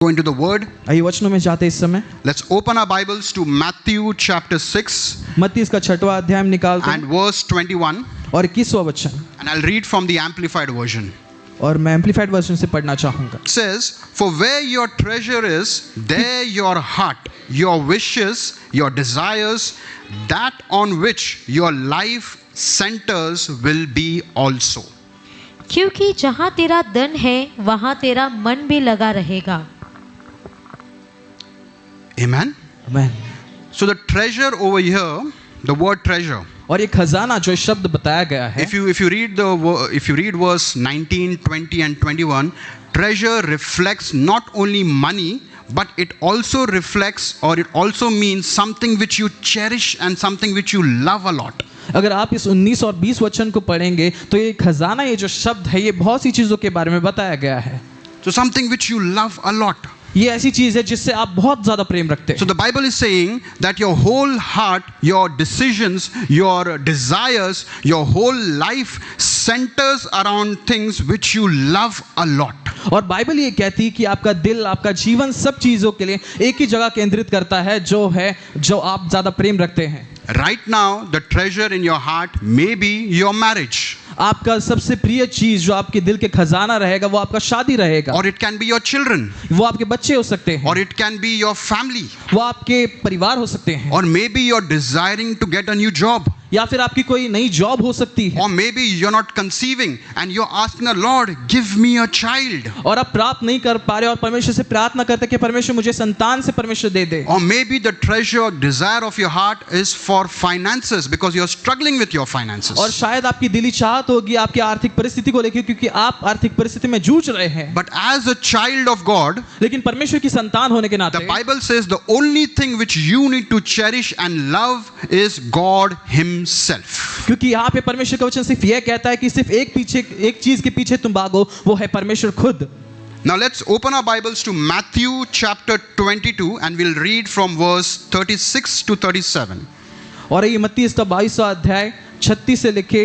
Go into the word. आइए वचनों में जाते इस समय Let's open our Bibles to Matthew chapter 6 मत्ती इसका 6वां अध्याय हम निकालते and हैं verse 21, और 21वां वचन, and I'll read from the Amplified Version. और मैं एम्पलीफाइड वर्जन से पढ़ना चाहूंगा। It says, "For where your treasure is, there your heart, your wishes, your desires, that on which your life centers will be also." क्योंकि जहाँ तेरा धन है वहाँ तेरा मन भी लगा रहेगा। Amen. आमीन। So the treasure over here, the word treasure. और ये खजाना जो शब्द बताया गया है, If you read verse 19, 20 and 21, treasure reflects not only money, but it also reflects, or it also means something which you cherish and something which you love a lot. अगर आप इस 19 और 20 वचन को पढ़ेंगे तो ये खजाना, ये जो शब्द है, ये बहुत सी चीजों के बारे में बताया गया है। So something which you love a lot. ये ऐसी चीज है जिससे आप बहुत ज्यादा प्रेम रखते So हैं। the Bible is saying that your whole heart, your decisions, your desires, your whole life centers around things which you love a lot. और बाइबल ये कहती है कि आपका दिल, आपका जीवन सब चीजों के लिए एक ही जगह केंद्रित करता है, जो आप ज्यादा प्रेम रखते हैं। Right now, the treasure in your heart may be your marriage. आपका सबसे प्रिय चीज जो आपके दिल के खजाना रहेगा वो आपका शादी रहेगा, Or it can be your children. वो आपके बच्चे हो सकते हैं, Or it can be your family. वो आपके परिवार हो सकते हैं, Or maybe you're desiring to get a new job. या फिर आपकी कोई नई जॉब हो सकती है, Or maybe you're not conceiving and you're asking the Lord, give me a child. और आप प्राप्त नहीं कर पा रहे और परमेश्वर से प्रार्थना करते कि परमेश्वर मुझे संतान से परमेश्वर दे दे। Or maybe the treasure or desire of your heart is for finances because you're struggling with your finances. और शायद आपकी दिली चाहत होगी आपकी आर्थिक परिस्थिति को लेकर, क्योंकि आप आर्थिक परिस्थिति में जूझ रहे हैं। But as a child of God, लेकिन परमेश्वर की संतान होने के the नाते Bible says the only thing which you need to cherish and love is God Himself. क्योंकि यहाँ पे परमेश्वर का वचन सिर्फ यह कहता है कि सिर्फ एक चीज के पीछे तुम भागो, वो है परमेश्वर खुद। Now let's open our Bibles to Matthew chapter 22 and we'll read from verse 36 to 37. और ये मत्ती इसका 22वां अध्याय 36 से लेके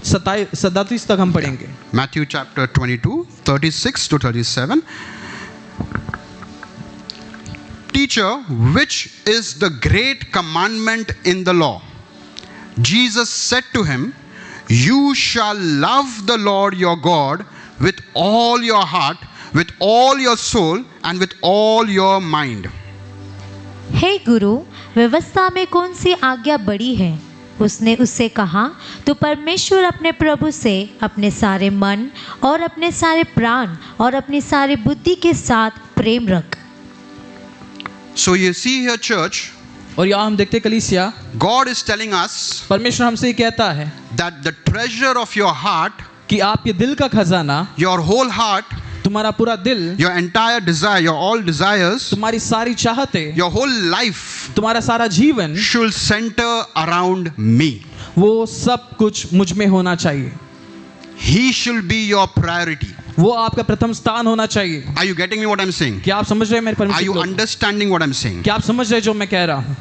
37 तक हम पढ़ेंगे। Matthew chapter 22, 36 to 37. Teacher, which is the great commandment in the law? Jesus said to him, you shall love the Lord your God with all your heart, with all your soul, and with all your mind. हे गुरु, व्यवस्था में कौन सी आज्ञा बड़ी है? उसने उससे कहा, तो परमेश्वर अपने प्रभु से अपने सारे मन और अपने सारे प्राण और अपनी सारी बुद्धि के साथ प्रेम रख। So you see here, church, और यहाँ हम देखते कलीसिया, God is telling us परमेश्वर हमसे ये कहता है that the treasure of your heart, कि आपके दिल का खजाना, your whole heart, तुम्हारा पूरा दिल, your entire desire, your all desires, तुम्हारी सारी चाहतें, your whole life तुम्हारा सारा जीवन, should center around me. वो सब कुछ मुझ में होना चाहिए। He should be your priority. वो आपका प्रथम स्थान होना चाहिए। Are you getting me what I'm saying? क्या आप समझ रहे हैं मेरे Are you परमेश्वर? understanding what I'm saying? क्या आप समझ रहे हैं जो मैं कह रहा हूँ?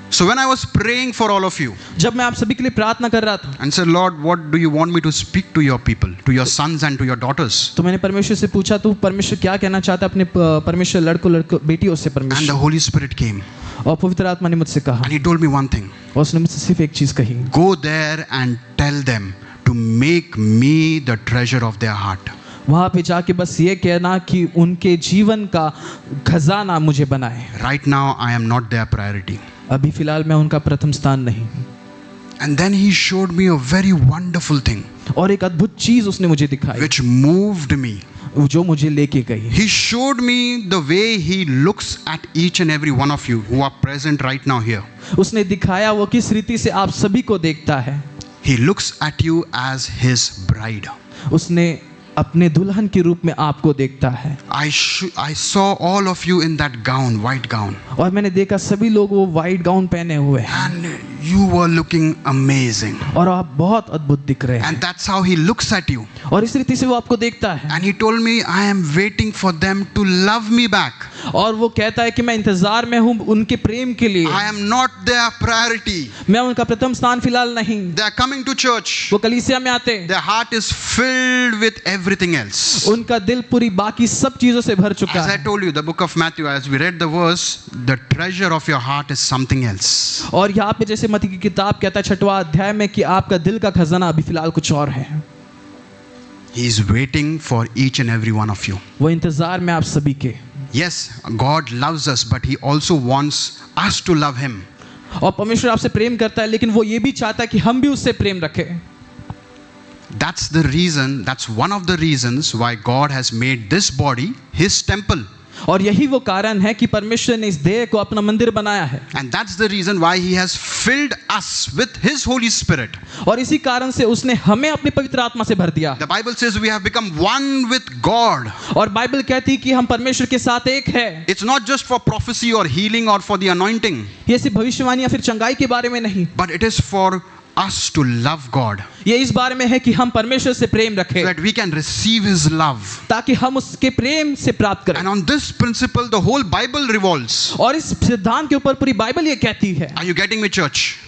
So when I was praying for all of you जब मैं आप सभी के लिए प्रार्थना कर रहा था, and said, Lord, what do you want me to speak to your people, to your sons and to your daughters? तो मैंने परमेश्वर से पूछा, तू परमेश्वर क्या कहना चाहता है अपने परमेश्वर लड़कों बेटियों से? And the परमेश्वर, Holy Spirit came और पवित्र आत्मा ने मुझसे कहा, and He told me one thing. और उसने मुझसे सिर्फ एक चीज कही, Go there and tell them to make me the treasure of their heart. वहां पे जाके बस ये कहना कि उनके जीवन का खजाना मुझे बनाए। Right now, I am not their priority. अभी फिलहाल मैं उनका प्रथम स्थान नहीं। And then He showed me a very wonderful thing और एक अद्भुत चीज उसने मुझे दिखाई, which moved me. जो मुझे लेके गई। He showed me the way He looks at each and every one of you who are present right now here. उसने दिखाया वो किस रीति से आप सभी को देखता है। He looks at you as His bride. उसने अपने दुल्हन के रूप में आपको देखता है। I saw all of you in that gown, white gown. और मैंने देखा सभी लोग वो वाइट गाउन पहने हुए हैं, And you were looking amazing. और आप बहुत अद्भुत दिख रहे हैं। And that's how He looks at you. और इस रीति से वो आपको देखता है। And He told me, I am waiting for them to love me back. और वो कहता है कि मैं इंतजार में हूँ उनके प्रेम के लिए, I am not their priority. मैं उनका प्रथम स्थान फिलहाल नहीं। They are coming to church. वो कलीसिया में आते, Their heart is filled with everything else. उनका दिल पूरी बाकी सब चीजों से भर चुका As I है। told you, the book of Matthew, as we read the verse, the treasure of your heart is something else. और यहाँ पे जैसे मत्ती की किताब कहता है 6वां अध्याय में कि आपका दिल का खजाना अभी फिलहाल कुछ और है। He is waiting for each and every one of you. वो इंतजार में आप सभी के। Yes, God loves us, but He also wants us to love Him. और परमेश्वर आपसे प्रेम करता है, लेकिन वो ये भी चाहता है कि हम भी उससे प्रेम रखें। That's the reason, that's one of the reasons why God has made this body His temple. और यही वो कारण है कि परमेश्वर ने इस देह को अपना मंदिर बनाया है। And that's the reason why He has filled us with His Holy Spirit. और इसी कारण से उसने हमें अपनी पवित्र आत्मा से भर दिया। The Bible says we have become one with God. और बाइबल कहती है कि हम परमेश्वर के साथ एक है। It's not just for prophecy or healing or for the anointing, ये सिर्फ भविष्यवाणी या फिर चंगाई के बारे में नहीं, but it is for us to love God, ये इस बारे में है कि हम परमेश्वर से प्रेम रखें, so that we can receive His love. ताकि हम उसके प्रेम से प्राप्त करें। And on this principle, the whole Bible revolves. और इस सिद्धांत के ऊपर पूरी बाइबल ये कहती है। Are you getting me, church?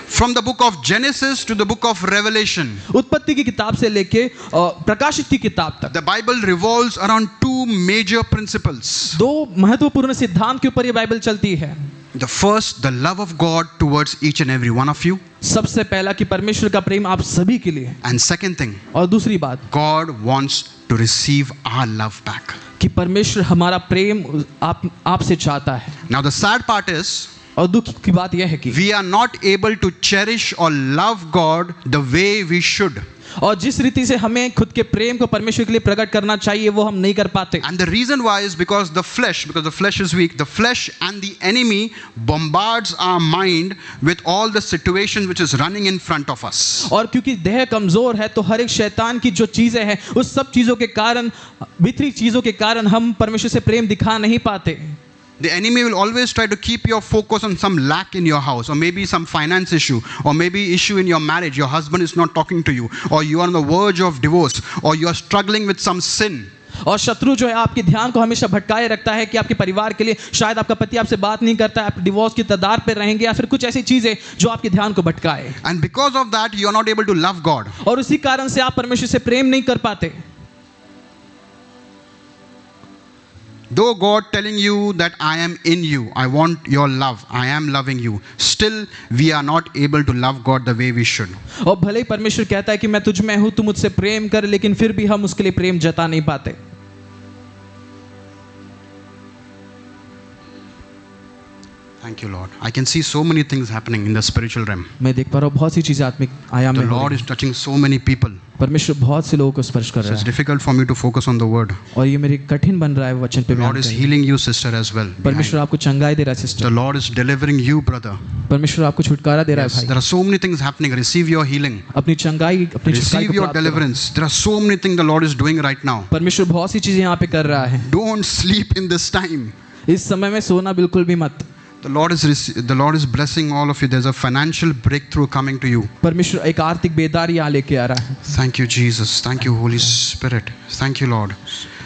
From the book of Genesis to the book of Revelation, उत्पत्ति की किताब से लेके प्रकाशित की किताब तक the Bible revolves around two major principles. दो महत्वपूर्ण सिद्धांत के ऊपर ये बाइबल चलती है। The first, the love of God towards each and every one of you. सबसे पहला कि परमेश्वर का प्रेम आप सभी के लिए, And second thing, और दूसरी बात God wants to receive our love back. कि परमेश्वर हमारा प्रेम आपसे चाहता है। Now the sad part is, और दुख की बात यह है कि we are not able to cherish or love God the way we should. और जिस रीति से हमें खुद के प्रेम को परमेश्वर के लिए प्रकट करना चाहिए वो हम नहीं कर पाते। And the reason why is because the flesh is weak. The flesh and the enemy bombards our mind with all the situations which is running in front of us. और क्योंकि देह कमजोर है तो हर एक शैतान की जो चीजें हैं उस सब चीजों के कारण, भीतरी चीजों के कारण हम परमेश्वर से प्रेम दिखा नहीं पाते। The enemy will always try to keep your focus on some lack in your house, or maybe some finance issue, or maybe issue in your marriage. Your husband is not talking to you, or you are on the verge of divorce, or you are struggling with some sin. और शत्रु जो है आपके ध्यान को हमेशा भटकाए रखता है कि आपके परिवार के लिए शायद आपका पति आपसे बात नहीं करता है, आप डिवोर्स की तदार पर रहेंगे या फिर कुछ ऐसी चीजें जो आपके ध्यान को भटकाए। And because of that, you are not able to love God. और उसी कारण से आप परमेश्वर से प्रेम नहीं कर पाते। Though God telling you that I am in you, I want your love, I am loving you, still we are not able to love God the way we should. और भले ही परमेश्वर कहता है कि मैं तुझ में हूं, तू मुझसे प्रेम कर, लेकिन फिर भी हम उसके लिए प्रेम जता नहीं पाते। Thank you, Lord. I can see so many things happening in the spiritual realm. मैं देख पा रहा हूँ बहुत सी चीजें आत्मिक आयाम The में हो Lord रही is touching so many people. हैं। परमेश्वर बहुत से लोगों को स्पर्श कर So रहा it's है difficult for me to focus on the word. और ये मेरे कठिन बन रहा है वचन पे The Lord ध्यान is करना। healing you, sister, as well. परमेश्वर आपको चंगाई दे रहा है The sister, Lord is delivering you, brother. परमेश्वर आपको छुटकारा दे रहा है Yes, भाई। there are so many things happening. Receive your healing. अपनी चंगाई, अपनी छुटकाई Receive को your प्राप्त करो। deliverance. There are so many things the Lord is doing right now. परमेश्वर बहुत सी चीजें यहाँ पे कर रहा है। Don't sleep in this time. इस समय में सोना बिल्कुल भी मत। The Lord is blessing all of you. There's a financial breakthrough coming to you. परमेश्वर एक आर्थिक बेदारी यहाँ लेके आ रहा है। Thank you, Jesus. Thank you, Holy Spirit. Thank you, Lord.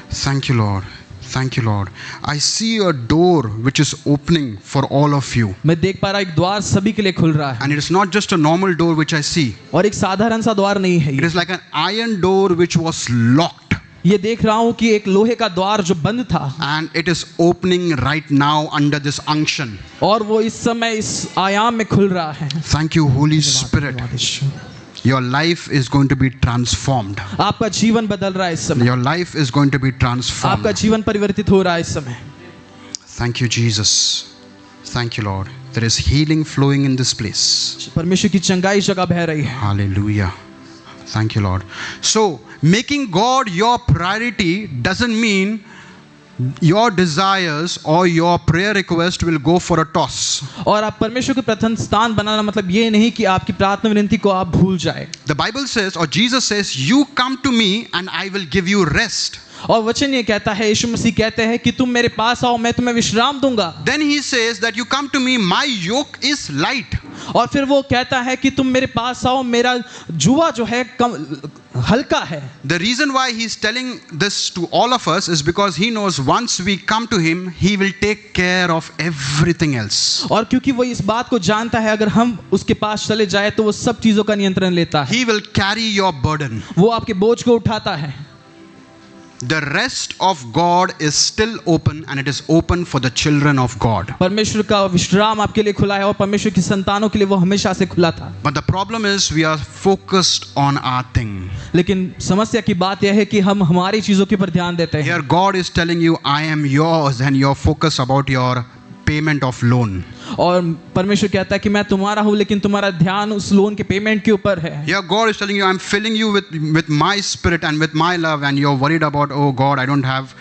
Thank you, Lord. Thank you, Lord. I see a door which is opening for all of you. मैं देख पा रहा एक द्वार सभी के लिए खुल रहा है And it is not just a normal door which I see. और एक साधारण सा द्वार नहीं है It ये। is like an iron door which was locked. ये देख रहा हूँ कि एक लोहे का द्वार जो बंद था And it is opening right now under this unction. और वो इस समय इस आयाम में खुल रहा है। Thank you, Holy Spirit. Your life is going to be transformed. आपका जीवन बदल रहा है इस समय, Your life is going to be transformed. आपका जीवन परिवर्तित हो रहा है इस समय। Thank you, Jesus. Thank you, Lord. There is healing flowing in this place. परमेश्वर की चंगाई इस जगह बह रही है। Hallelujah. Thank you, Lord. So, making God your priority doesn't mean your desires or your prayer request will go for a toss. और आप परमेश्वर के प्रथम स्थान बनाना मतलब ये नहीं कि आपकी प्रार्थना विनती को आप भूल जाए। The Bible says, or Jesus says, you come to me and I will give you rest. और वचन ये कहता है, यीशु मसीह कहते हैं कि तुम मेरे पास आओ, मैं तुम्हें विश्राम दूंगा। Then he says that you come to me, my yoke is light. और फिर वो कहता है कि तुम मेरे पास आओ, मेरा जुआ जो है हल्का है। The reason why he's telling this to all of us is because he knows once we come to him, he will take care of everything else. और क्योंकि वो इस बात को जानता है अगर हम उसके पास चले जाए तो वो सब चीजों का नियंत्रण लेता है। He will carry your burden. वो आपके बोझ को उठाता है। The rest of God is still open, and it is open for the children of God. परमेश्वर का विश्राम आपके लिए खुला है और परमेश्वर की संतानों के लिए वो हमेशा से खुला था। But the problem is we are focused on our thing. लेकिन समस्या की बात यह है कि हम हमारी चीजों के ऊपर ध्यान देते हैं। Here God is telling you, I am yours, and you're focused about your payment of loan. और परमेश्वर कहता है कि मैं तुम्हारा हूँ लेकिन तुम्हारा ध्यान उस लोन के पेमेंट के ऊपर है। Here God is telling you, I'm filling you with my spirit and with my love, and you're worried about, oh God, I don't have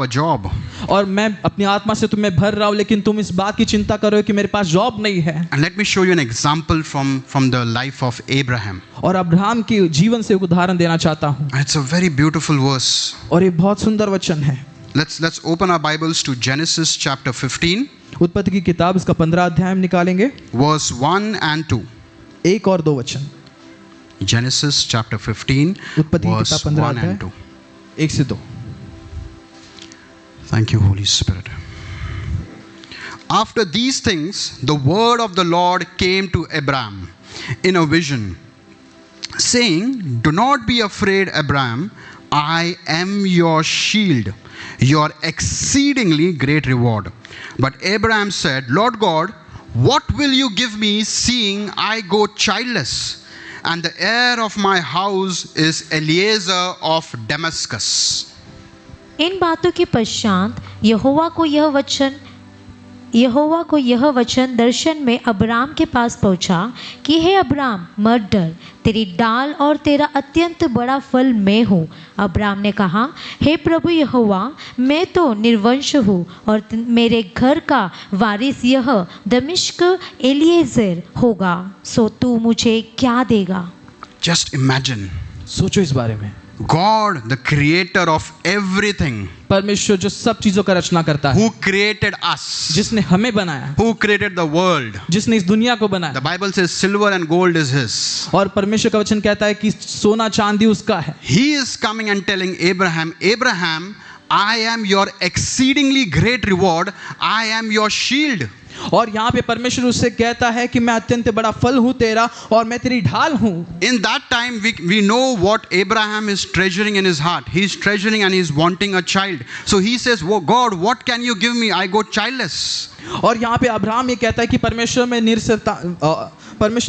a job. और मैं अपनी आत्मा से तुम्हें भर रहा हूँ लेकिन तुम इस बात की चिंता कर रहे हो कि मेरे पास जॉब नहीं है। And let me show you an example from the life of Abraham. और अब्राहम के जीवन से एक उदाहरण देना चाहता हूँ। It's a very beautiful verse. और ये बहुत सुंदर वचन है। Let's open our Bibles to Genesis chapter 15. उत्पत्ति की किताब इसका 15 अध्याय हम निकालेंगे, Verse 1 and 2. 1 और 2 वचन। Genesis chapter 15, उत्पत्ति की verse किताब 15 1 and 2. अध्याय 1 से 2। Thank you, Holy Spirit. After these things, the word of the Lord came to Abraham in a vision, saying, Do not be afraid, Abraham. I am your shield, your exceedingly great reward. But Abraham said, Lord God, what will you give me, seeing I go childless, and the heir of my house is Eliezer of Damascus? इन बातों के पश्चात यहोवा को यह वचन दर्शन में Abram के पास पहुंचा कि हे अब्राम, मत डर, तेरी डाल और तेरा अत्यंत बड़ा फल मैं हूँ। अब्राम ने कहा, हे प्रभु यहोवा, मैं तो निर्वंश हूँ और मेरे घर का वारिस यह दमिश्क एलिएज़र होगा, सो तू मुझे क्या देगा? Just imagine. सोचो इस बारे में। God, the creator of everything, परमेश्वर जो सब चीजों का रचना करता है, who created us, जिसने हमें बनाया, who created the world. जिसने इस दुनिया को बनाया। The Bible says silver and gold is his. और परमेश्वर का वचन कहता है कि सोना चांदी उसका है। He is coming and telling Abraham, Abraham, I am your exceedingly great reward. I am your shield. और यहाँ पे परमेश्वर उससे कहता है कि मैं अत्यंत बड़ा फल हूँ तेरा और मैं तेरी ढाल हूँ। In that time we know what Abraham is treasuring in his heart. He is treasuring and he is wanting a child. So he says, oh God, what can you give me? I go childless. और यहाँ पे Abraham ये कहता है कि परमेश्वर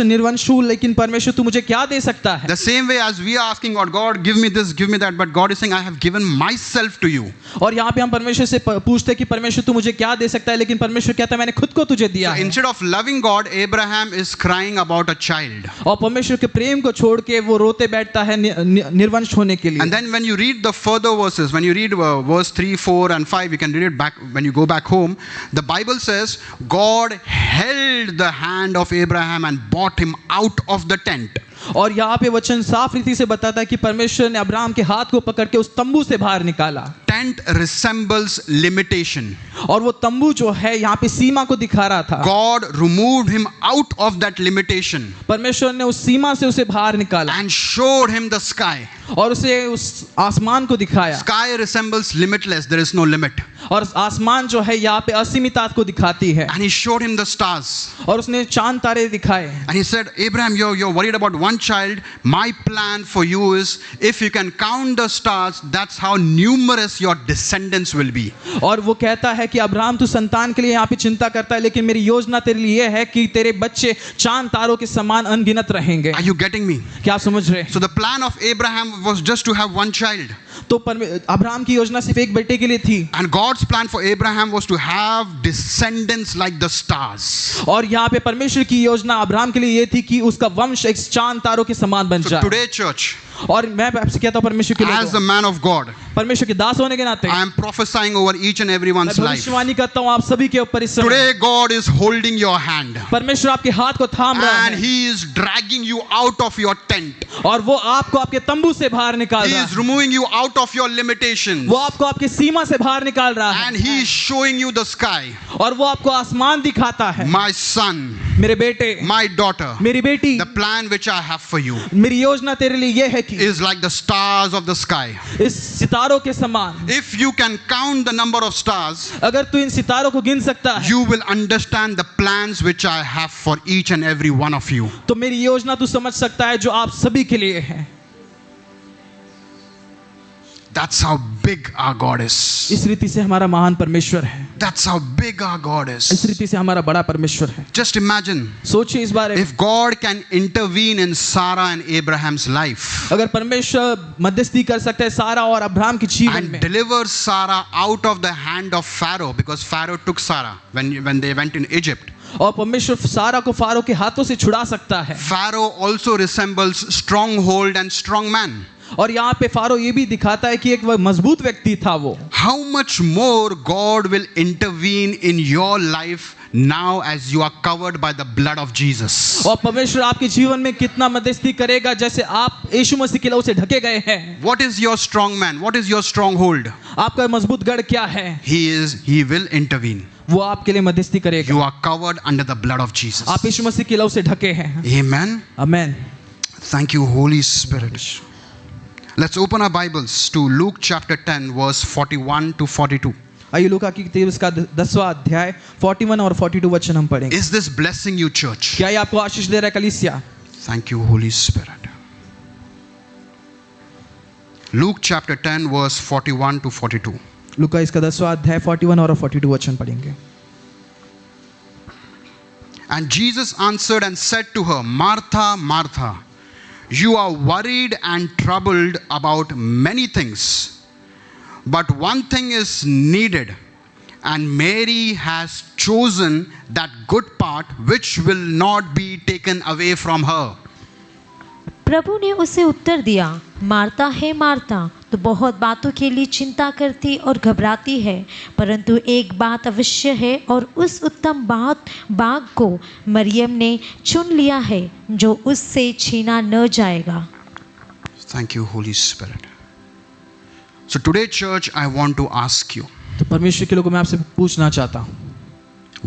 निर्वंश हूँ लेकिन परमेश्वर तू मुझे क्या दे सकता है? The same way as we are asking God, God, give me this, give me that, but God is saying, I have given myself to you. और यहाँ पे हम परमेश्वर से पूछते हैं कि परमेश्वर तू मुझे क्या दे सकता है, लेकिन परमेश्वर कहता है मैंने खुद को तुझे दिया So है। instead of loving God, Abraham is crying about a child. और परमेश्वर के प्रेम को छोड़ के वो रोते बैठता है निर्वंश होने के लिए। And then when you read the further verses, when you read verse 3, 4 and 5, you can read it back when you go back home. The Bible says God held the hand of Abraham and brought him out of the tent. और यहाँ पे वचन साफ रीति से बताता है कि परमेश्वर ने अब्राहम के हाथ को पकड़ के उस तंबू से बाहर निकाला। Tent resembles limitation. और वो तंबू जो है यहाँ पे सीमा को दिखा रहा था। God removed him out of that limitation. परमेश्वर ने उस सीमा से उसे बाहर निकाला and showed him the sky. और उसे उस आसमान को दिखाया। Sky resembles limitless, there is no limit. और आसमान जो है यहाँ पे असीमितता को दिखाती है। And he showed him the stars. और उसने चांद तारे दिखाए। And he said, Abraham, you're worried about one child. My plan for you is, if you can count the stars, that's how numerous your descendants will be. और वो कहता है कि अब्राहम तू संतान के लिए यहाँ पे चिंता करता है, लेकिन मेरी योजना तेरे लिए ये है कि तेरे बच्चे चांद तारों के समान अनगिनत रहेंगे। Are you getting me? क्या आप समझ रहे हैं? So the plan of Abraham was just to have one child. तो अब्राहम की योजना सिर्फ एक बेटे के लिए थी। And God's plan for Abraham was to have descendants like the stars. और यहाँ पे परमेश्वर की योजना अब्राहम के लिए ये थी कि उसका वंश एक चांद तारों के समान बन So जाए। today, church, और मैं आपसे कहता हूँ परमेश्वर के as the लिए, man of God, परमेश्वर के दास होने के नाते I am prophesying over each and everyone's मैं life. भविष्यवाणी करता हूँ आप सभी के ऊपर इस समय। Today, God is holding your hand. परमेश्वर आपके हाथ को थाम रहा And है he is dragging you out of your tent. और वो आपको आपके तंबू से बाहर निकाल He रहा is है। removing you out of your limitations. वो आपको आपकी सीमा से बाहर निकाल रहा है And he is showing you the sky. और वो आपको आसमान दिखाता है। My son, मेरे बेटे, my daughter, मेरी बेटी, the plan which I have for you. मेरी योजना तेरे लिए ये है की is like the stars of the sky. इस सितारों के समान। If you can count the number of stars, अगर तू इन सितारों को गिन सकता है you will understand the plans which I have for each and every one of you. तो मेरी योजना तू समझ सकता है जो आप सभी के लिए है। That's how big our God is. इस रीति से हमारा महान परमेश्वर है, That's how big our God इस is. रीति से हमारा बड़ा परमेश्वर है। Just imagine सोचिए इस बारे में, if God can intervene in Sarah and Abraham's life अगर परमेश्वर मध्यस्थी कर सकता है सारा और अब्राहम के जीवन and में deliver Sarah out of the hand of Pharaoh, because Pharaoh took Sarah when they went in Egypt. और परमेश्वर सारा को फारो के हाथों से छुड़ा सकता है। Pharaoh also resembles stronghold and strong man. और यहाँ पे फारो ये भी दिखाता है कि एक मजबूत व्यक्ति था वो। How much more God will intervene in your life now as you are covered by the blood of Jesus. और परमेश्वर आपके जीवन में कितना मध्यस्थी करेगा जैसे आप यीशु मसीह के लहू से ढके गए हैं। What is your strong man? What is your stronghold? आपका मजबूत गढ़ क्या है? He will intervene. वो आपके लिए मध्यस्थी करेगा। You are covered under the blood of Jesus. आप यीशु मसीह के लहू से ढके हैं। Amen. Amen. Thank you, Holy Spirit. Let's open our Bibles to Luke chapter 10 verse 41 to 42. आइए लूका की किताब इसका 10वां अध्याय 41 और 42 वचन हम पढ़ेंगे। Is this blessing you, church? क्या ये आपको आशीष दे रहा है कलीसिया? Thank you, Holy Spirit. Luke chapter 10 verse 41 to 42. लूका इसका 10वां अध्याय 41 और 42 वचन पढ़ेंगे। And Jesus answered and said to her, Martha, Martha, you are worried and troubled about many things, but one thing is needed, and Mary has chosen that good part which will not be taken away from her. प्रभु ने उसे उत्तर दिया, Marta है Marta, तो बहुत बातों के लिए चिंता करती और घबराती है, परंतु एक बात अवश्य है और उस उत्तम भाग को मरियम ने चुन लिया है जो उससे छीना न जाएगा। Thank you, Holy Spirit. So today, church, I want to ask you, तो परमेश्वर के लोगों मैं आपसे पूछना चाहता हूँ,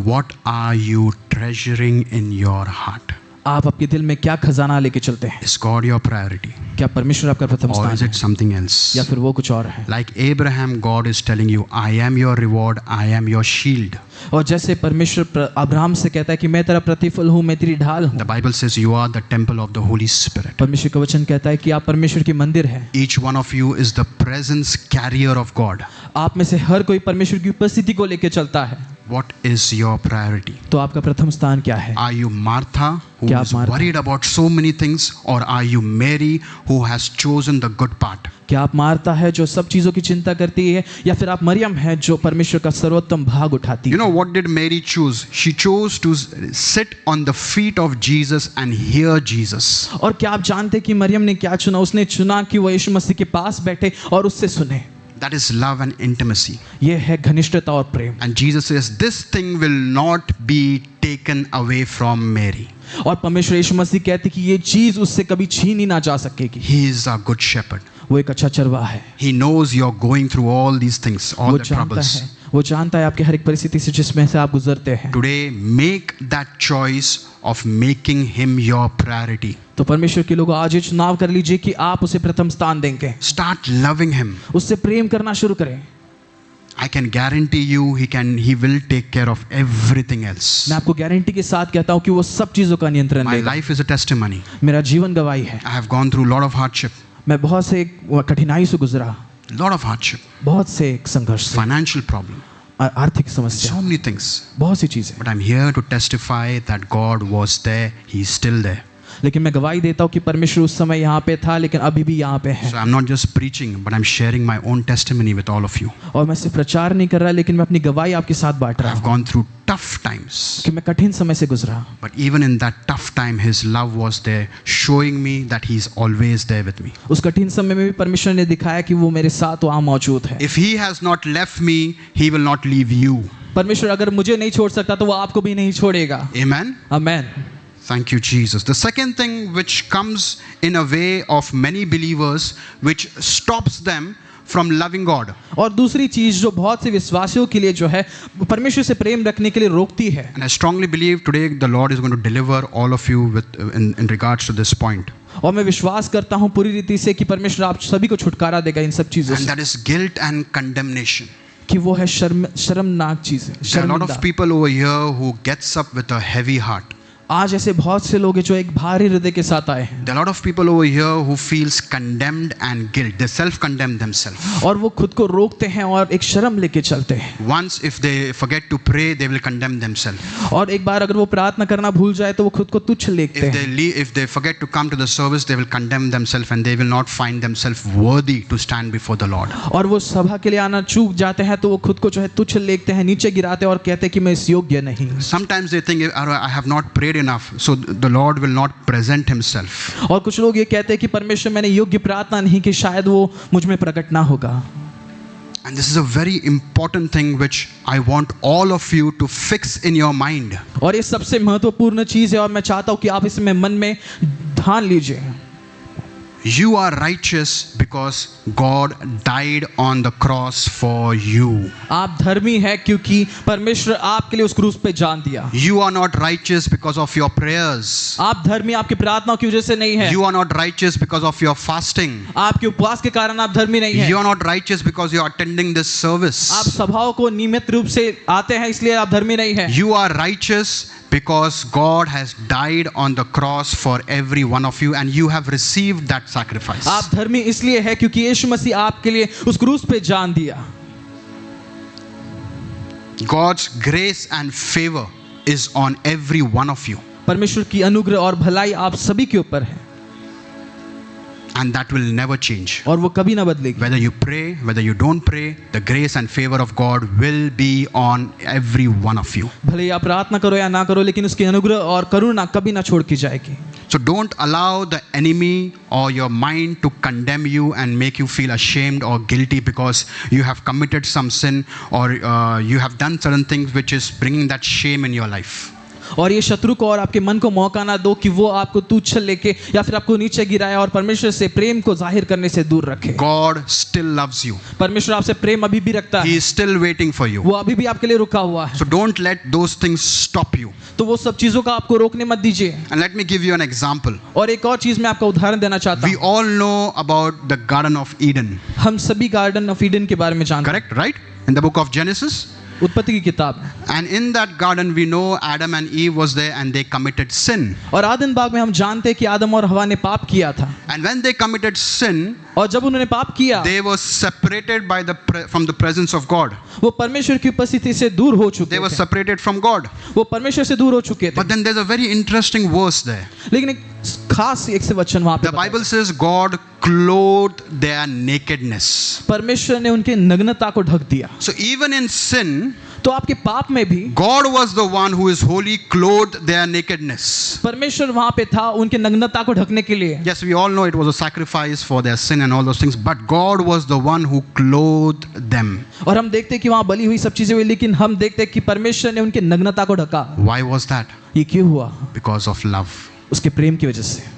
what are you treasuring in your heart? आप आपके दिल में क्या खजाना लेके चलते हैं? Is God your priority? क्या परमेश्वर आपका प्रथम Or स्थान is है it something else? या फिर वो कुछ और है? Like Abraham, God is telling you, I am your reward, I am your shield. और जैसे परमेश्वर अब्राहम से कहता है कि मैं तेरा प्रतिफल हूँ, मैं तेरी ढाल हूँ। The Bible says you are the temple of the Holy Spirit. परमेश्वर का वचन कहता है कि आप परमेश्वर की मंदिर है। Each one of you is the presence carrier of God. आप में से हर कोई परमेश्वर की उपस्थिति को लेके चलता है। What is your priority? तो आपका प्रथम स्थान क्या है? Are you Martha, who क्या is आप Martha? worried about so many things, or are you Mary, who has chosen the good part? क्या आप मारता है जो सब चीजों की चिंता करती है, या फिर आप मरियम है जो परमेश्वर का सर्वोत्तम भाग उठाती You है? know what did Mary choose? She chose to sit on the feet of Jesus and hear Jesus. और क्या आप जानते कि मरियम ने क्या चुना? उसने चुना कि वह यीशु मसीह के पास बैठे और उससे सुने। That is love and intimacy. ये है घनिष्ठता और प्रेम। And Jesus says, this thing will not be taken away from Mary. और परमेश्वर यीशु मसीह कहते कि ये चीज उससे कभी छीनी ना जा सकेगी। He is our good shepherd. वो एक अच्छा चरवाहा है। He knows you're going through all these things, all the troubles. वो जानता है आपकी हर एक परिस्थिति से जिसमें से आप गुजरते हैं। Today, make that choice of making him your priority. तो परमेश्वर के लोग आज ये चुनाव कर लीजिए कि आप उसे प्रथम स्थान देंगे। Start loving him. उससे प्रेम करना शुरू करें। I can guarantee you he will take care of everything else. मैं आपको गारंटी के साथ कहता हूँ कि वो सब चीजों का नियंत्रण My लेगा। life is a testimony. मेरा जीवन गवाही है। I have gone through a lot of hardship. मैं बहुत से कठिनाई से गुजरा, Lot of hardship. बहुत से संघर्ष से, Financial problem. आर्थिक समस्या, So many things. बहुत सी चीजें। But I'm here to testify that God was there. He's still there. लेकिन मैं गवाही देता हूँ कि परमेश्वर उस समय यहाँ पे था लेकिन अभी भी यहाँ पे है। So I'm not just preaching, but I'm sharing my own testimony with all of you. और मैं सिर्फ प्रचार नहीं कर रहा लेकिन मैं अपनी गवाही आपके साथ बांट रहा I've हूँ gone through tough times. कि मैं कठिन समय से गुजरा, But even in that tough time, His love was there, showing me that He's always there with me. उस कठिन समय में भी परमेश्वर ने दिखाया कि वो मेरे साथ वहाँ मौजूद है। If He has not left me, He will not leave you. परमेश्वर अगर मुझे नहीं छोड़ सकता तो वो आपको भी नहीं छोड़ेगा। Amen. Amen. Thank you, Jesus. The second thing which comes in a way of many believers, which stops them from loving God. और दूसरी चीज जो बहुत से विश्वासियों के लिए जो है परमेश्वर से प्रेम रखने के लिए रोकती है। And I strongly believe today the Lord is going to deliver all of you in regards to this point. और मैं विश्वास करता हूँ पूरी रीति से कि परमेश्वर आप सभी को छुटकारा देगा इन सब चीजों And से, that is guilt and condemnation. कि वो है शर्मनाक चीज है, There are a lot of शर्मिंदा। people over here who gets up with a heavy heart. आज ऐसे बहुत से लोग हैं जो एक भारी हृदय के साथ आए हैं, There are a lot of people over here who feels condemned and guilt. They self-condemn themselves. और वो खुद को रोकते हैं और एक शर्म लेके चलते हैं। Once if they forget to pray, they will condemn themselves. और एक बार अगर वो प्रार्थना करना भूल जाए तो वो खुद को तुच्छ लेते हैं। If they forget to come to the service, they will condemn themselves and they will not find themselves worthy to stand before the Lord. और वो सभा के लिए आना चूक जाते हैं तो वो खुद को जो है तुच्छ लेते हैं, नीचे गिराते हैं और कहते हैं कि मैं इस योग्य नहीं। Sometimes they think, I have not prayed enough, so the Lord will not present himself. और कुछ लोग ये कहते हैं कि परमेश्वर मैंने योग्य प्रार्थना नहीं की, शायद वो मुझ में प्रकट ना होगा। And this is a very important thing which I want all of you to fix in your mind. और ये सबसे महत्वपूर्ण चीज है और मैं चाहता हूँ कि आप इसमें मन में ध्यान लीजिए। You are righteous because God died on the cross for you. आप धर्मी है क्योंकि परमेश्वर आपके लिए उस क्रूस पे जान दिया। You are not righteous because of your prayers. आप धर्मी आपकी प्रार्थनाओं की वजह से नहीं है। You are not righteous because of your fasting. आपके उपवास के कारण आप धर्मी नहीं है। You are not righteous because you are attending this service. आप सभाओं को नियमित रूप से आते हैं इसलिए आप धर्मी नहीं है। You are righteous because God has died on the cross for every one of you and you have received that sacrifice. आप धर्मी इसलिए है क्योंकि यीशु मसीह आपके लिए उस क्रूस पे जान दिया। God's grace and favor is on every one of you. परमेश्वर की अनुग्रह और भलाई आप सभी के ऊपर है And that will never change. और वो कभी ना बदलेगी। Whether you pray, whether you don't pray, the grace and favor of God will be on every one of you. भले आप प्रार्थना करो या ना करो, लेकिन उसकी अनुग्रह और करुणा कभी ना छोड़ की जाएगी। So don't allow the enemy or your mind to condemn you and make you feel ashamed or guilty because you have committed some sin or you have done certain things which is bringing that shame in your life. और ये शत्रु को और आपके मन को मौका ना दो कि वो आपको तुच्छ लेके या फिर आपको नीचे गिराए और परमेश्वर से प्रेम को जाहिर करने से दूर रखे। God still loves you. परमेश्वर आपसे प्रेम अभी भी रखता He है, is still waiting for you. वो अभी भी आपके लिए रुका हुआ है। So don't let those things stop you. तो वो सब चीजों का आपको रोकने मत दीजिए। And let me give you an example. और एक और चीज मैं आपका उदाहरण देना चाहता We हूँ। all know about the Garden of Eden. हम सभी गार्डन ऑफ ईडन के बारे में जानते हैं, Correct, right? In the book of Genesis. उत्पत्ति की किताब में। And in that garden we know Adam and Eve was there and they committed sin. और आदम बाग में हम जानते हैं कि आदम और हवा ने पाप किया था, And when they committed sin, और जब उन्होंने पाप किया they were separated by from the presence of God. वो परमेश्वर की उपस्थिति से दूर हो चुके They were थे, separated from God. वो परमेश्वर से दूर हो चुके थे। But then there's a very interesting verse there. लेकिन एक खास एक से वचन वहां पे The Bible says God clothed their nakedness. परमेश्वर ने उनके नग्नता को ढक दिया। So even in sin, तो आपके पाप में भी God was the one who is holy, clothed their nakedness. परमेश्वर वहां पे था उनके नग्नता को ढकने के लिए। Yes, we all know it was a sacrifice for their sin and all those things, but God was the one who clothed them. और हम देखते हैं कि वहां बलि हुई, सब चीजें हुई, लेकिन हम देखते हैं कि परमेश्वर ने उनके नग्नता को ढका। Why was that? ये क्यों हुआ? Because of love. उसके प्रेम की वजह से।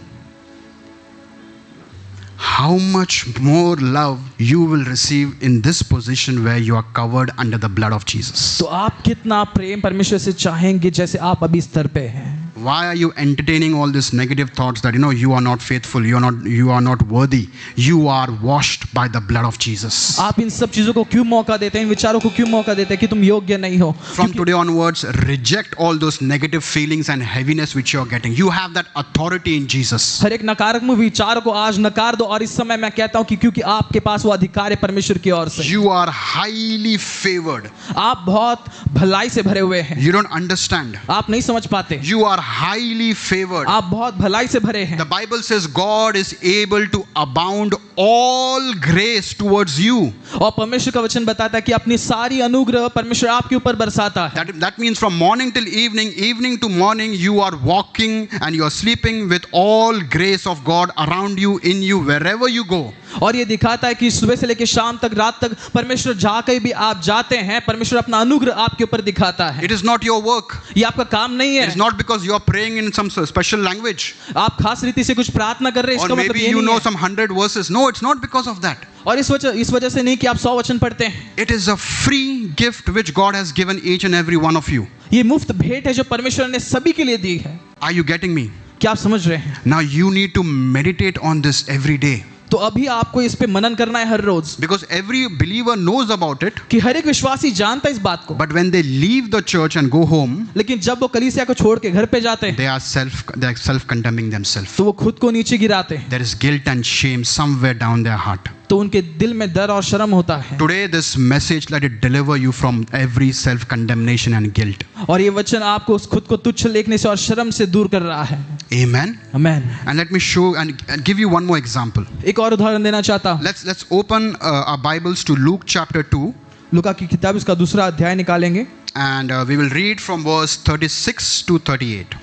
How much more love you will receive in this position where you are covered under the blood of Jesus. तो आप कितना प्रेम परमेश्वर से चाहेंगे जैसे आप अभी स्तर पे हैं। Why are you entertaining all these negative thoughts that you are not faithful, you are not worthy, you are washed by the blood of Jesus. आप इन सब चीजों को क्यों मौका देते हैं, इन विचारों को क्यों मौका देते हैं कि तुम योग्य नहीं हो? From today onwards, reject all those negative feelings and heaviness which you are getting. You have that authority in Jesus. हर एक नकारात्मक विचार को आज नकार दो, और इस समय मैं कहता हूं कि क्योंकि आपके पास वो अधिकार है परमेश्वर की ओर से। You are highly favored. आप बहुत भलाई से भरे हुए हैं। You don't understand. आप नहीं समझ पाते। You are highly favored. आप बहुत भलाई से भरे हैं। The Bible says God is able to abound all grace towards you. और परमेश्वर का वचन बताता है कि अपनी सारी अनुग्रह परमेश्वर आपके ऊपर बरसाता है। That means from morning till evening, evening to morning, you are walking and you are sleeping with all grace of God around you, in you, wherever you go. और ये दिखाता है कि सुबह से लेकर शाम तक, रात तक परमेश्वर जहाँ कहीं भी आप जाते हैं, परमेश्वर अपना अनुग्रह आपके ऊपर दिखाता है। It is not your work. ये आपका काम नहीं है। It is not because you are praying in some special language. आप खास रीति से कुछ प्रार्थना कर रहे हैं, Or इसका मतलब maybe ये you नहीं know है। some 100 verses. No, it's not because of that. और इस वजह से नहीं कि आप 100 वचन पढ़ते हैं। It is a free gift which God has given each and every one of you. ये मुफ्त भेंट है जो परमेश्वर ने सभी के लिए दी है। Are you getting me? क्या आप समझ रहे हैं? Now you need to meditate on this every day. तो अभी आपको इस पे मनन करना है हर रोज, Because every believer knows about it. कि हर एक विश्वासी जानता है इस बात को, But when they leave the church and go home, लेकिन जब वो कलीसिया को छोड़ के घर पे जाते हैं they are self-condemning themselves. तो वो खुद को नीचे गिराते हैं, There is guilt and shame somewhere down their heart. तो उनके दिल में डर और शर्म होता है। Today, this message, let it deliver you from every self-condemnation and guilt. और ये वचन आपको उस खुद को तुच्छ लेखने से और शर्म से दूर कर रहा है। Amen. Amen. And let me show and give you one more example. एक और उदाहरण देना चाहता हूँ। Let's open our Bibles to Luke chapter 2, लूका की किताब इसका दूसरा अध्याय निकालेंगे and we will read from verse 36 to 38.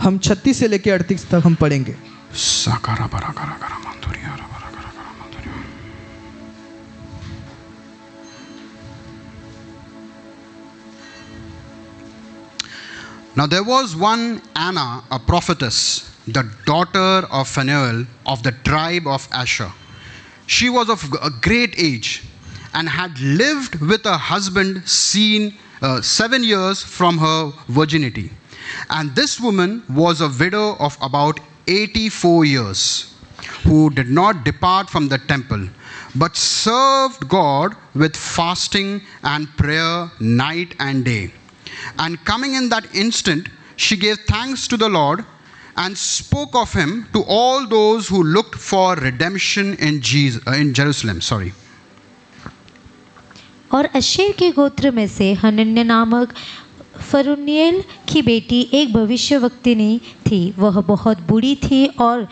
हम 36 से लेकर 38 तक हम पढ़ेंगे। Sakara bara kara kara manduriya ra bara kara kara manduriya. Now there was one Anna, a prophetess, the daughter of Phanuel of the tribe of Asher. She was of a great age and had lived with her husband 7 years from her virginity. And this woman was a widow of about 84 years, who did not depart from the temple, but served God with fasting and prayer night and day. And coming in that instant, she gave thanks to the Lord and spoke of him to all those who looked for redemption in Jerusalem. और Asher के गोत्र में से Hananya नामक फरुनियल की बेटी एक भविष्यवक्तिनी थी। वह बहुत बूढ़ी थी और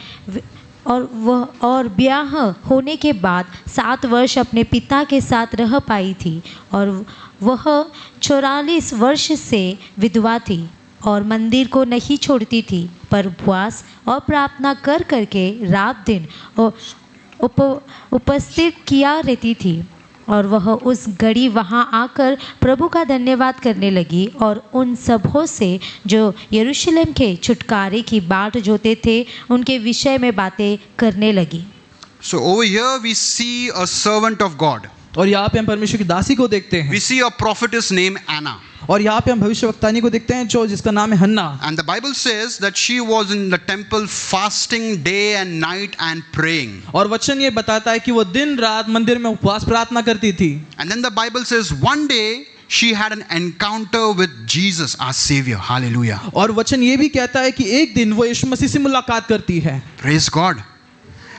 ब्याह होने के बाद 7 वर्ष अपने पिता के साथ रह पाई थी। और वह 44 वर्ष से विधवा थी और मंदिर को नहीं छोड़ती थी, पर उपवास और प्रार्थना कर करके रात दिन उपस्थित किया रहती थी। और वह उस घड़ी वहाँ आकर प्रभु का धन्यवाद करने लगी और उन सबों से जो यरूशलेम के छुटकारे की बाट जोते थे उनके विषय में बातें करने लगी। So over here we see a servant of God. और यहाँ पे हम परमेश्वर की दासी को देखते हैं, We see a prophetess named Anna. और यहाँ पे हम भविष्यवक्तानी को देखते हैं जो जिसका नाम है हन्ना। And the Bible says that she was in the temple fasting day and night and praying. और वचन ये बताता है कि वो दिन रात मंदिर में उपवास प्रार्थना करती थी। And then the Bible says one day she had an encounter with Jesus, our Savior. Hallelujah. और वचन ये भी कहता है कि एक दिन वो यीशु मसीह से मुलाकात करती है। Praise God.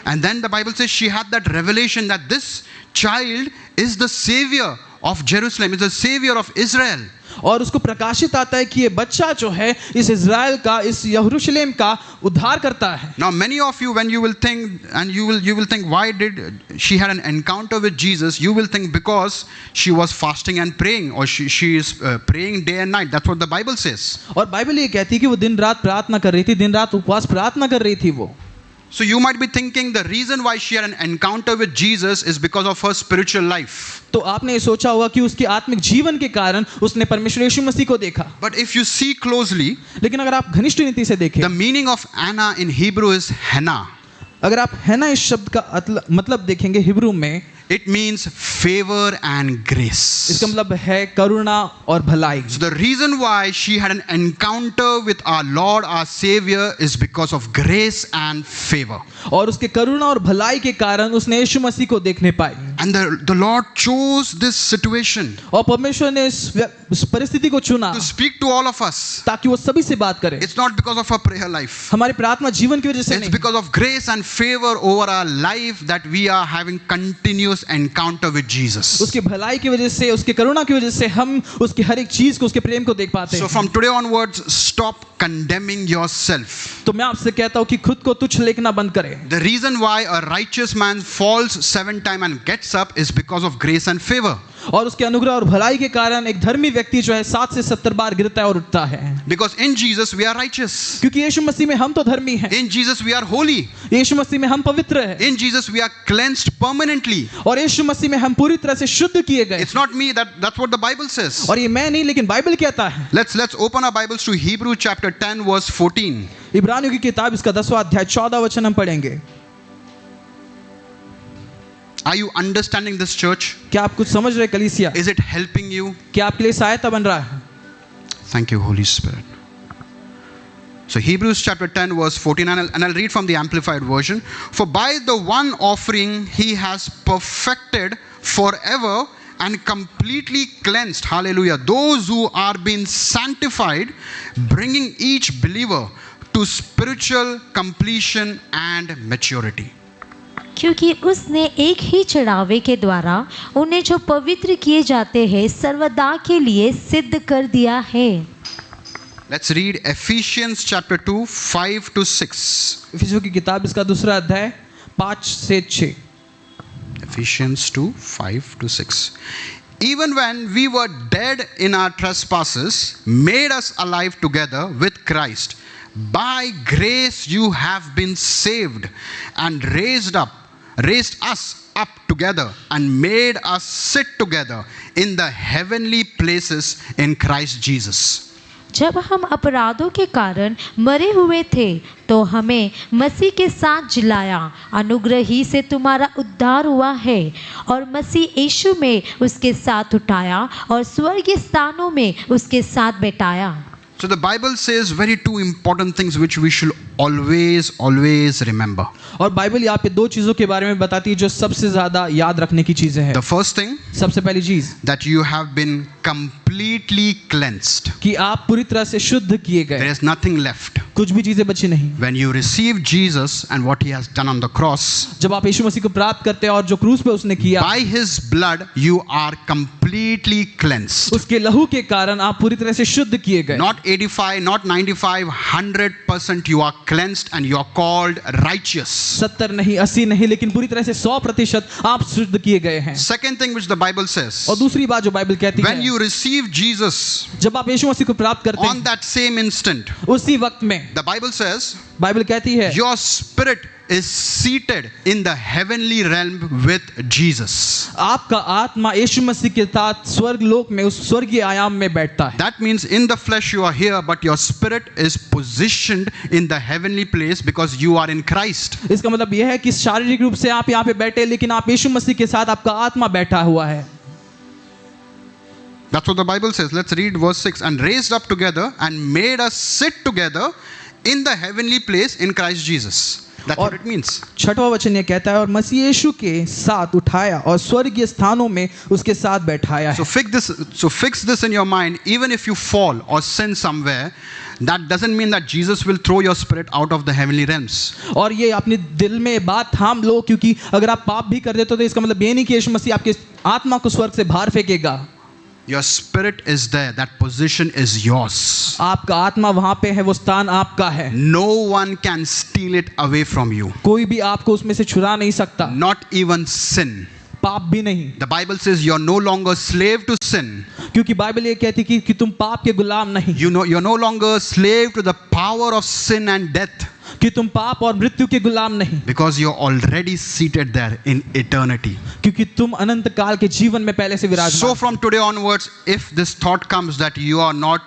And then the Bible says she had that revelation that this child is the Savior of Jerusalem, is the Savior of Israel. और उसको प्रकाशित आता है कि ये बच्चा जो है इस इज़राइल का, इस यरूशलेम का उद्धार करता है। Now many of you, when you will think, and you will think, why did she had an encounter with Jesus? You will think because she was fasting and praying, or she is praying day and night. That's what the Bible says. और Bible ये कहती है कि वो दिन रात प्रार्थना कर रही थी, दिन रात उपवास प्रार्थना कर रही थी वो। So you might be thinking the reason why she had an encounter with Jesus is because of her spiritual life. तो आपने ये सोचा होगा कि उसके आत्मिक जीवन के कारण उसने परमेश्वर यीशु मसीह को देखा। But if you see closely, लेकिन अगर आप घनिष्ठ रीति से देखें, the meaning of Anna in Hebrew is henna. अगर आप हैना इस शब्द का मतलब देखेंगे हिब्रू में, It means favor and grace. इसका मतलब है करुणा और भलाई। So the reason why she had an encounter with our Lord, our Savior, is because of grace and favor. और उसके करुणा और भलाई के कारण उसने यीशु मसीह को देखने पाई। And the Lord chose this situation और परमेश्वर ने इस परिस्थिति को चुना to speak to all of us. ताकि वो सभी से बात करे। It's not because of our prayer life. हमारी प्रार्थना जीवन की वजह से It's नहीं, because of grace and favor over our life that we are having continuous encounter with Jesus. उसकी भलाई की वजह से, उसकी करुणा की वजह से हम उसकी हर एक चीज को, उसके प्रेम को देख पाते So हैं। from today onwards, stop condemning yourself. तो मैं आपसे कहता हूँ कि खुद को तुच्छ लेखना बंद करें। The reason why a righteous man falls 7 times and gets up is because of grace and favor. और उसके अनुग्रह और भलाई के कारण एक धर्मी व्यक्ति जो है 7 से 70 बार गिरता है और उठता है। Because in Jesus we are righteous. क्योंकि यीशु मसीह में हम तो धर्मी हैं। In Jesus we are holy. यीशु मसीह में हम पवित्र हैं। In Jesus we are cleansed permanently. और यीशु मसीह में हम पूरी तरह से शुद्ध किए गए। It's not me, that's what the Bible says. और ये मैं नहीं, लेकिन बाइबल कहता है। Let's open our Bibles to Hebrew chapter 10 verse 14. इब्रानियों की किताब इसका 10वां अध्याय 14 वचन हम पढ़ेंगे। Are you understanding this, church? क्या आप कुछ समझ रहे कलीसिया? Is it helping you? क्या आपके लिए सहायता बन रहा है? Thank you, Holy Spirit. So Hebrews chapter 10 verse 14, and I'll read from the Amplified Version. For by the one offering he has perfected forever and completely cleansed, hallelujah, those who are being sanctified, bringing each believer to spiritual completion and maturity. क्योंकि उसने एक ही चढ़ावे के द्वारा उन्हें जो पवित्र किए जाते हैं सर्वदा के लिए सिद्ध कर दिया है। Let's read Ephesians chapter 2, 5 to 6. इफिसियों की किताब इसका दूसरा अध्याय 5 से 6। Ephesians 2, 5 to 6. Even when we were dead in our trespasses, made us alive together with Christ. By grace you have been saved, and raised us up together, and made us sit together in the heavenly places in Christ Jesus. जब हम अपराधों के कारण मरे हुए थे तो हमें मसीह के साथ जिलाया, अनुग्रह ही से तुम्हारा उद्धार हुआ है, और मसीह यीशु में उसके साथ उठाया और स्वर्गीय स्थानों में उसके साथ बैठाया। So the Bible says very two important things which we should always remember. और बाइबल यहाँ पे दो चीजों के बारे में बताती है जो सबसे ज्यादा याद रखने की चीजें हैं। The first thing, सबसे पहली चीज, that you have been completely cleansed. कि आप पूरी तरह से शुद्ध किए There गए, is nothing left. कुछ भी चीजें बची नहीं। When you receive Jesus and what he has done on the cross, जब आप यीशु मसीह को प्राप्त करते हैं और जो क्रूस पे उसने किया, by his blood you are completely cleansed. उसके लहू के कारण आप पूरी तरह से शुद्ध किए गए। Not 85, not 95, 100% you are cleansed and you are called righteous. 70 नहीं, 80 नहीं, लेकिन पूरी तरह से 100% आप शुद्ध किए गए हैं। Second thing which the Bible says, और दूसरी बात जो बाइबल कहती when है, you receive Jesus, जब आप यीशु मसीह को प्राप्त करते on हैं that same instant, उसी वक्त में the Bible says, बाइबल कहती है your spirit is seated in the heavenly realm with Jesus. आपका आत्मा यीशु मसीह के साथ स्वर्ग लोक में उस स्वर्गीय आयाम में बैठता है। That means in the flesh you are here, but your spirit is positioned in the heavenly place because you are in Christ. इसका मतलब यह है कि शारीरिक रूप से आप यहाँ पे बैठे, लेकिन आप यीशु मसीह के साथ आपका आत्मा बैठा हुआ है। That's what the Bible says. Let's read verse 6. And raised up together and made us sit together in the heavenly place in Christ Jesus. That's what it means. छठवां वचन ये कहता है, और मसीह यीशु के साथ उठाया और स्वर्गीय स्थानों में उसके साथ बैठाया है। So fix this in your mind. Even if you fall or sin somewhere, that doesn't mean that Jesus will throw your spirit out of the heavenly realms. और ये अपने दिल में बात थाम लो, क्योंकि अगर आप पाप भी कर देते हो तो इसका मतलब ये नहीं कि यीशु मसीह आपके आत्मा को स्वर्ग से बाहर फेंकेगा। Your spirit is there. That position is yours. आपका आत्मा वहां पे है, वो स्थान आपका है। No one can steal it away from you. कोई भी आपको उसमें से छुड़ा नहीं सकता, Not even sin. पाप भी नहीं, The Bible says you're no longer slave to sin. क्योंकि बाइबल ये कहती है कि तुम पाप के गुलाम नहीं, You're no longer slave to the power of sin and death. कि तुम पाप और मृत्यु के गुलाम नहीं, Because you're already seated there in eternity. क्योंकि तुम अनंत काल के जीवन में पहले से विराजमान। So from today onwards, if this thought comes that you're not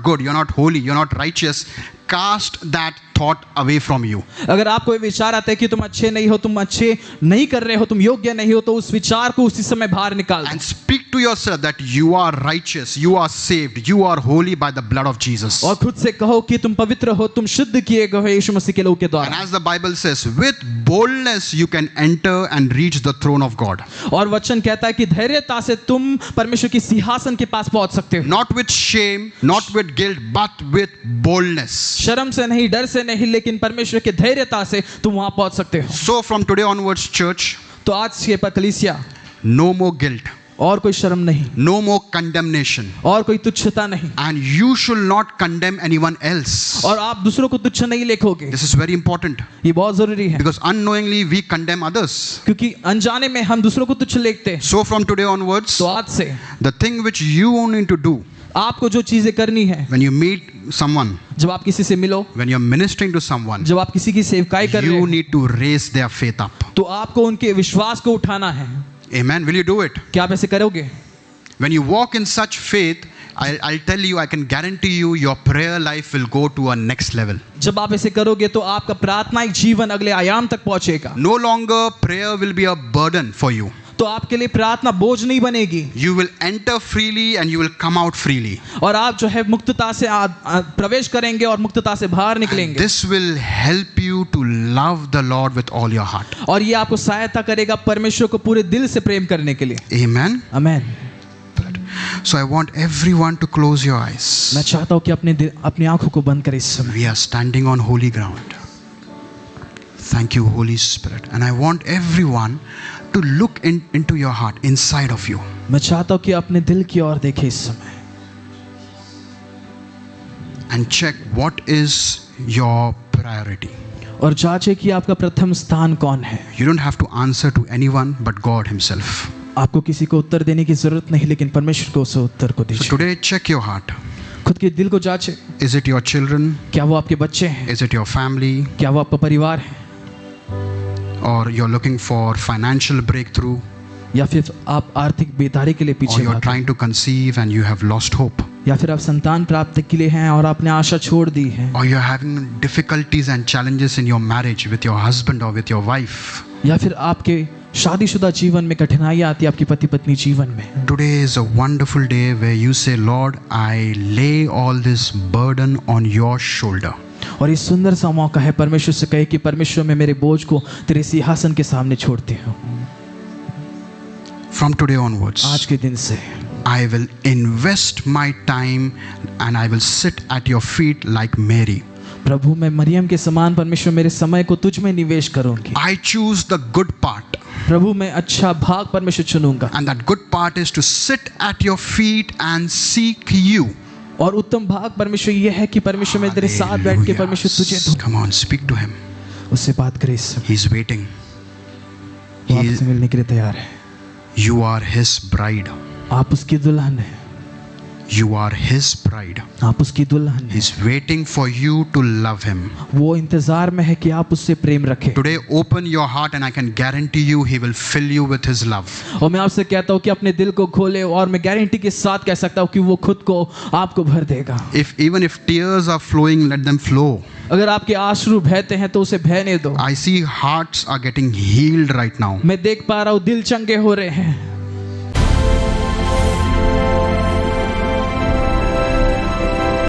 good, you're not holy, you're not righteous, cast that thought away from you. अगर आपको ये विचार आता है कि तुम अच्छे नहीं हो, तुम अच्छे नहीं कर रहे हो, तुम योग्य नहीं हो, तो उस विचार को उसी समय बाहर निकाल दो। And speak to yourself that you are righteous, you are saved, you are holy by the blood of Jesus. और खुद से कहो कि तुम पवित्र हो, तुम शुद्ध किए गए हो यीशु मसीह के लहू के And द्वारा। as the Bible says, with boldness you can enter and reach the throne of God. और वचन कहता है कि धैर्यता से तुम परमेश्वर की सिंहासन के पास पहुंच सकते हो, Not with shame, not with guilt, but with boldness. शर्म से नहीं, डर से नहीं, लेकिन परमेश्वर के धैर्यता से तुम वहां पहुंच सकते हो। So from today onwards, church, तो आज के कलीसिया, no more guilt, और कोई शर्म नहीं, no more condemnation. और कोई तुच्छता नहीं, And you should not condemn anyone else. और आप दूसरों को तुच्छ नहीं लेखोगे। This is very important ये बहुत जरूरी है, because unknowingly we condemn others. क्योंकि अनजाने में हम दूसरों को तुच्छ लेते हैं। So from today onwards, तो आज से the thing which you need to do आपको जो चीजें करनी है, when you meet someone, जब आप किसी से मिलो, when you're ministering to someone, जब आप किसी की सेवकाई कर रहे you हो, need to raise their faith up. तो आपको उनके विश्वास को उठाना है। Amen. Will you do it? क्या आप ऐसे करोगे? When you walk in such faith, I'll tell you, I can guarantee you, your prayer life will go to a next level. जब आप ऐसे करोगे तो आपका प्रार्थनाई जीवन अगले आयाम तक पहुंचेगा। No longer prayer will be a burden for you. तो आपके लिए प्रार्थना बोझ नहीं बनेगी You will enter freely and you will come out freely. और आप जो है मुक्तता से प्रवेश करेंगे और मुक्तता से बाहर And निकलेंगे। this will help you to love the Lord with all your heart. और ये आपको सहायता करेगा परमेश्वर को पूरे दिल से प्रेम करने के लिए। Amen. आमीन। So I want everyone to close your eyes. मैं चाहता हूँ कि अपनी आंखों को बंद करें इस समय। We are standing on holy ground. Thank you, Holy Spirit. And I want everyone to look into your heart, inside of you. मैं चाहता हूँ कि अपने दिल की ओर देखें इस समय And check what is your priority. और जांचें कि आपका प्रथम स्थान कौन है। You don't have to answer to anyone but God Himself. आपको किसी को उत्तर देने की जरूरत नहीं, लेकिन परमेश्वर को उस उत्तर को So दीजिए। today, check your heart. खुद के दिल को जांचें। Is it your children? क्या वो आपके बच्चे हैं? Is it your family? क्या वो आपका परिवार है? Or you're looking for financial breakthrough? या फिर आप आर्थिक बेदारी के लिए Or पीछे you're भाग रहे हैं? trying to conceive and you have lost hope? या फिर आप संतान प्राप्ति के लिए हैं और आपने आशा छोड़ दी है? Or you're having difficulties and challenges in your marriage with your husband or with your wife? या फिर आपके शादीशुदा जीवन में कठिनाई आती है, आपकी पति पत्नी जीवन में? Today is a wonderful day where you say, Lord, I lay all this burden on your shoulder. और ये सुंदर सा मौका है परमेश्वर से कहे कि परमेश्वर मैं मेरे बोझ को तेरे सिंहासन के सामने छोड़ती हूँ। From today onwards, आज के दिन से I will invest my time and I will sit at your feet like Mary. प्रभु मैं मरियम के समान परमेश्वर मेरे समय को तुझ में निवेश करूंगी। I choose the good part. प्रभु मैं अच्छा भाग परमेश्वर चुनूंगा And that good part is to sit at your feet and seek you. और उत्तम भाग परमेश्वर ये है कि परमेश्वर मैं तेरे साथ बैठ के परमेश्वर तुझे Hallelujah. Come on, speak to him. उससे बात करे इस समय। He's waiting. वो आपसे मिलने के लिए तैयार है। You are his bride. आप उसकी दुल्हन है। You are his bride. आप उसकी दुल्हन है। He's waiting for you to love him. वो इंतजार में है कि आप उससे प्रेम रखें। Today, open your heart and I can guarantee you he will fill you with his love. और मैं आपसे कहता हूँ कि अपने दिल को खोले और मैं गारंटी के साथ कह सकता हूँ कि वो खुद को आपको भर देगा। Even if tears are flowing, let them flow. अगर आपके आंसू बहते हैं तो उसे बहने दो। I see hearts are getting healed right now. मैं देख पा रहा हूँ दिल चंगे हो रहे हैं।